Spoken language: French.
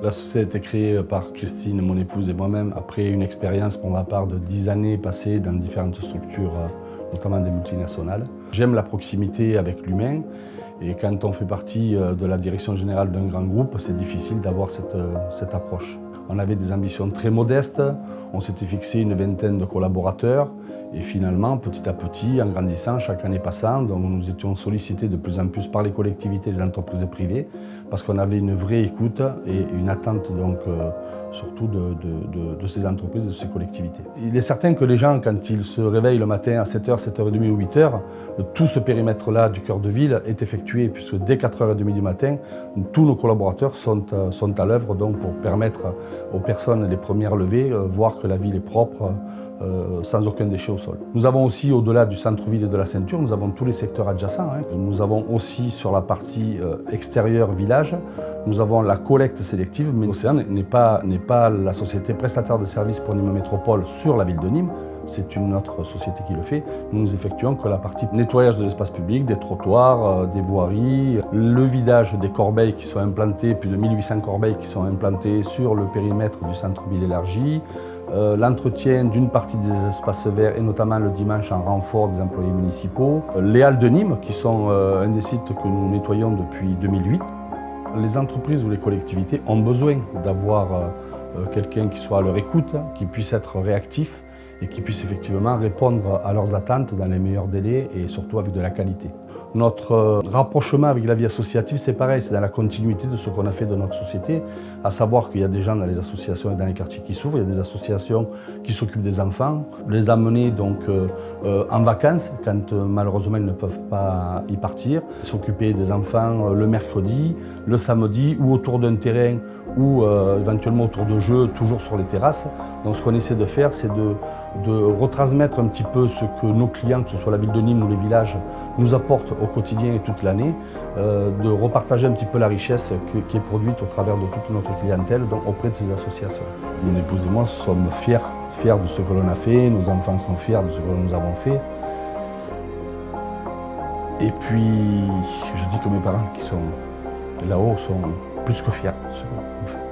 La société a été créée par Christine, mon épouse et moi-même, après une expérience pour ma part de 10 années passées dans différentes structures, notamment des multinationales. J'aime la proximité avec l'humain et quand on fait partie de la direction générale d'un grand groupe, c'est difficile d'avoir cette approche. On avait des ambitions très modestes, on s'était fixé une vingtaine de collaborateurs et finalement, petit à petit, en grandissant, chaque année passant, donc nous étions sollicités de plus en plus par les collectivités et les entreprises privées parce qu'on avait une vraie écoute et une attente donc, surtout de ces entreprises et de ces collectivités. Il est certain que les gens, quand ils se réveillent le matin à 7h, 7h30 ou 8h, tout ce périmètre-là du cœur de ville est effectué puisque dès 4h30 du matin, tous nos collaborateurs sont à l'œuvre donc pour permettre aux personnes les premières levées, voir que la ville est propre, sans aucun déchet au sol. Nous avons aussi, au-delà du centre-ville et de la ceinture, nous avons tous les secteurs adjacents. Nous avons aussi sur la partie extérieure village, nous avons la collecte sélective, mais Océane n'est pas la société prestataire de services pour Nîmes Métropole sur la ville de Nîmes, c'est une autre société qui le fait. Nous effectuons que la partie nettoyage de l'espace public, des trottoirs, des voiries, le vidage des corbeilles qui sont implantées, plus de 1800 corbeilles qui sont implantées sur le périmètre du centre-ville élargi, l'entretien d'une partie des espaces verts et notamment le dimanche en renfort des employés municipaux, les halles de Nîmes qui sont un des sites que nous nettoyons depuis 2008. Les entreprises ou les collectivités ont besoin d'avoir quelqu'un qui soit à leur écoute, qui puisse être réactif et qui puisse effectivement répondre à leurs attentes dans les meilleurs délais et surtout avec de la qualité. Notre rapprochement avec la vie associative, c'est pareil, c'est dans la continuité de ce qu'on a fait de notre société, à savoir qu'il y a des gens dans les associations et dans les quartiers qui s'ouvrent, il y a des associations qui s'occupent des enfants, les amener donc en vacances quand malheureusement ils ne peuvent pas y partir, s'occuper des enfants le mercredi, le samedi ou autour d'un terrain ou éventuellement autour de jeux, toujours sur les terrasses. Donc ce qu'on essaie de faire, c'est de retransmettre un petit peu ce que nos clients, que ce soit la ville de Nîmes ou les villages, nous apportent au quotidien et toute l'année, de repartager un petit peu la richesse qui est produite au travers de toute notre clientèle, donc auprès de ces associations. Mon épouse et moi sommes fiers de ce que l'on a fait, nos enfants sont fiers de ce que nous avons fait. Et puis, je dis que mes parents qui sont là-haut sont plus que fiers de ce qu'on fait.